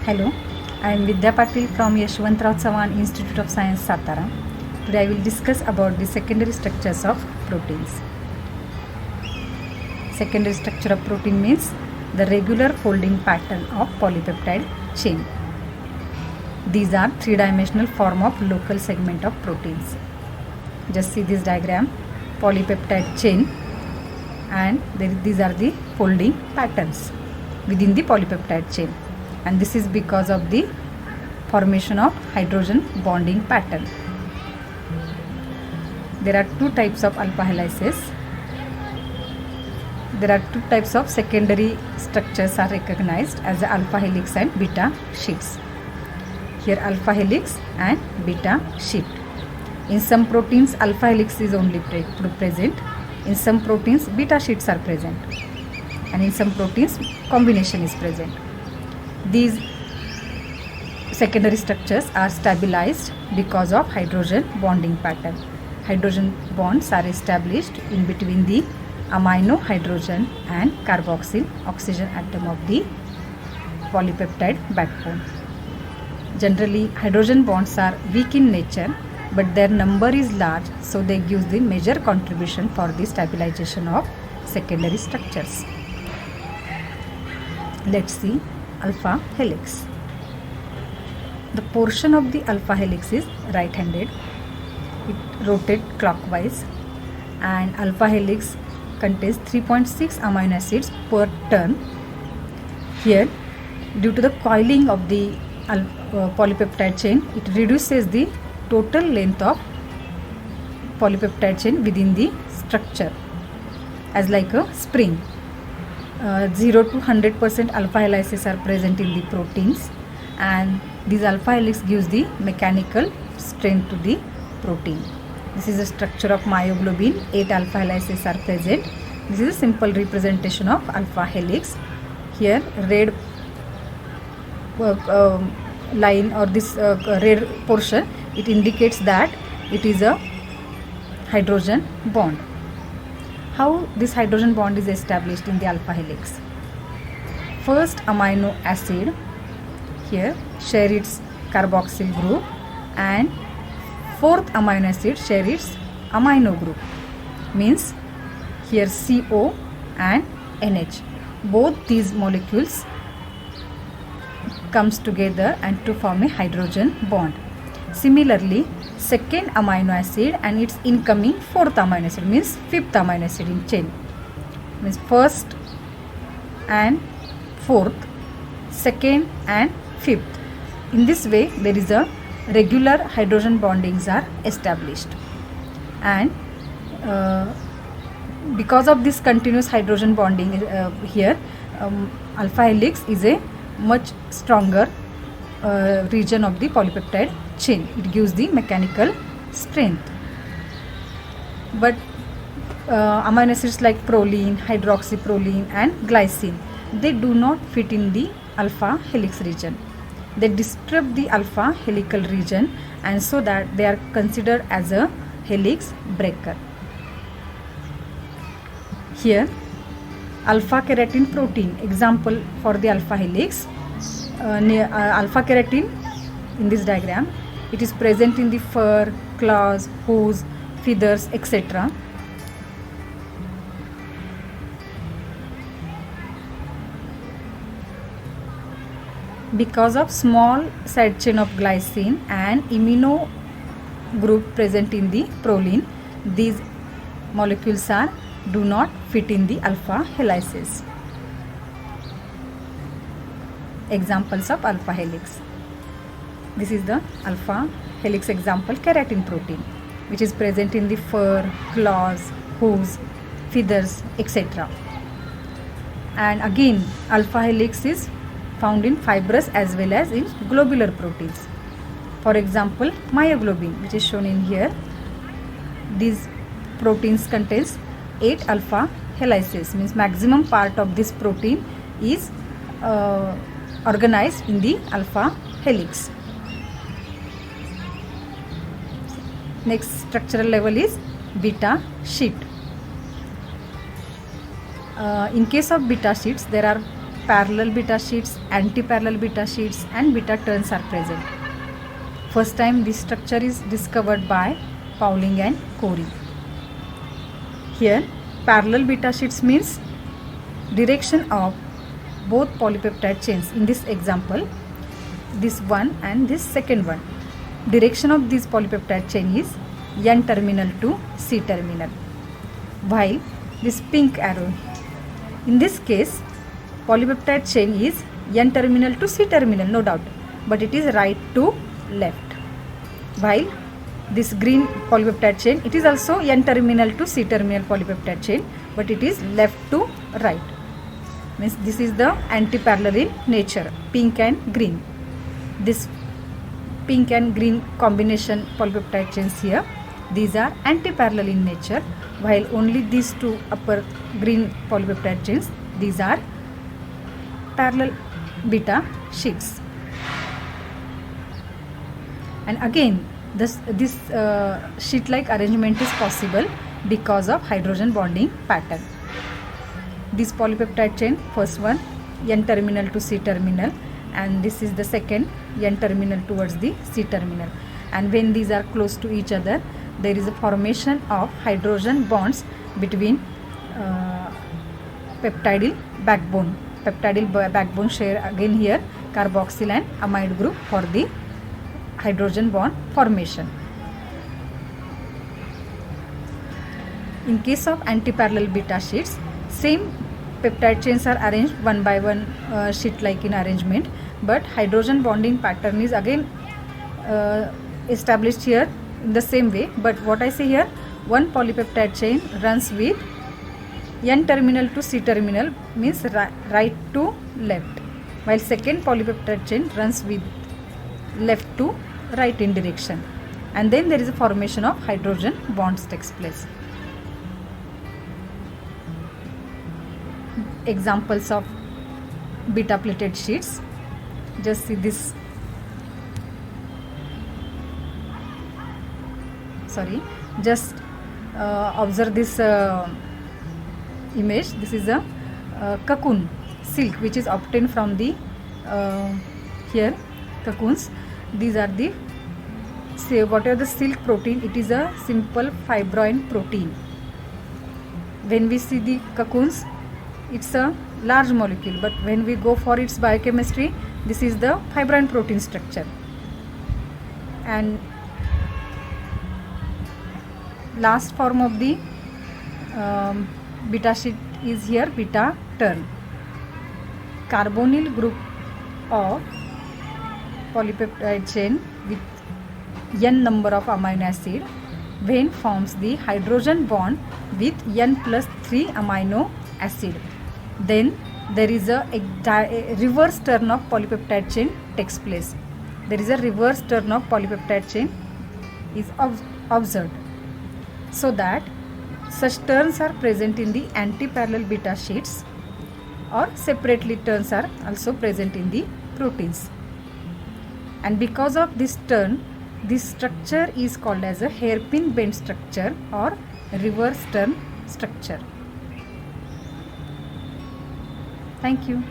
Hello, I am Vidya Patil from Yashwantrao Chavan Institute of Science, Satara. Today I will discuss about the secondary structures of proteins. Secondary structure of protein means the regular folding pattern of polypeptide chain. These are three-dimensional form of local segment of proteins. Just see this diagram, polypeptide chain, and these are the folding patterns within the polypeptide chain, and this is because of the formation of hydrogen bonding pattern. There are two types of alpha helices. There are two types of secondary structures are recognized as the alpha helix and beta sheets. Here alpha helix and beta sheet. In some proteins alpha helix is only present. In some proteins beta sheets are present, and in some proteins combination is present. These secondary structures are stabilized because of hydrogen bonding pattern. Hydrogen bonds are established in between the amino hydrogen and carboxyl oxygen atom of the polypeptide backbone. Generally, hydrogen bonds are weak in nature, but their number is large, so they give the major contribution for the stabilization of secondary structures. Let's see alpha helix. The portion of the alpha helix is right-handed. It rotates clockwise, and alpha helix contains 3.6 amino acids per turn. Here, due to the coiling of the polypeptide chain, it reduces the total length of polypeptide chain within the structure as like a spring. 0 to 100% alpha helices are present in the proteins, and this alpha helix gives the mechanical strength to the protein. This is the structure of myoglobin. 8 alpha helices are present. This is a simple representation of alpha helix. Here red line or this red portion, it indicates that it is a hydrogen bond. How this hydrogen bond is established in the alpha helix? First amino acid here share its carboxyl group, and fourth amino acid share its amino group. Means here CO and NH. Both these molecules comes together and to form a hydrogen bond. Similarly, second amino acid and its incoming fourth amino acid means fifth amino acid in chain. Means first and fourth, second and fifth. In this way, there is a regular hydrogen bondings are established, and because of this continuous hydrogen bonding here, alpha helix is a much stronger region of the polypeptide chain. It gives the mechanical strength. But amino acids like proline, hydroxyproline and glycine, they do not fit in the alpha helix region. They disturb the alpha helical region, and so that they are considered as a helix breaker. Here alpha keratin protein, example for the alpha helix. Alpha keratin in this diagram, it is present in the fur, claws, hooves, feathers, etc. Because of small side chain of glycine and imino group present in the proline, these molecules do not fit in the alpha helices. Examples of alpha helix. This is the alpha helix example, keratin protein, which is present in the fur, claws, hooves, feathers, etc. And again, alpha helix is found in fibrous as well as in globular proteins. For example, myoglobin, which is shown in here. These proteins contains 8 alpha helices, means maximum part of this protein is organized in the alpha helix. Next structural level is beta sheet. In case of beta sheets, there are parallel beta sheets, anti-parallel beta sheets, and beta turns are present. First time this structure is discovered by Pauling and Corey. Here parallel beta sheets means direction of both polypeptide chains. In this example, this one and this second one, direction of this polypeptide chain is N terminal to C terminal, while this pink arrow, in this case polypeptide chain is N terminal to C terminal, no doubt, but it is right to left, while this green polypeptide chain, it is also N terminal to C terminal polypeptide chain, but it is left to right. Means this is the anti-parallel in nature, pink and green. This pink and green combination polypeptide chains here, these are anti-parallel in nature, while only these two upper green polypeptide chains, these are parallel beta sheets. And again this sheet like arrangement is possible because of hydrogen bonding pattern. This polypeptide chain, first one N terminal to C terminal, and this is the second N terminal towards the C terminal, and when these are close to each other, there is a formation of hydrogen bonds between peptidyl backbone. Peptidyl backbone share again here carboxyl and amide group for the hydrogen bond formation. In case of anti-parallel beta sheets, same peptide chains are arranged one by one, sheet like in arrangement, but hydrogen bonding pattern is again established here in the same way. But what I say here, one polypeptide chain runs with N terminal to C terminal, means right to left, while second polypeptide chain runs with left to right in direction, and then there is a formation of hydrogen bonds takes place. Examples of beta plated sheets, just see this, just observe this image. This is a cocoon silk which is obtained from the here cocoons. These are the, say, whatever the silk protein, it is a simple fibroin protein. When we see the cocoons, it's a large molecule, but when we go for its biochemistry, this is the fibroin protein structure. And last form of the beta sheet is here beta turn. Carbonyl group of polypeptide chain with N number of amino acid when forms the hydrogen bond with N plus 3 amino acid, then there is a reverse turn of polypeptide chain takes place. There is a reverse turn of polypeptide chain is observed, so that such turns are present in the anti-parallel beta sheets, or separately turns are also present in the proteins. And because of this turn, this structure is called as a hairpin bend structure or reverse turn structure. Thank you.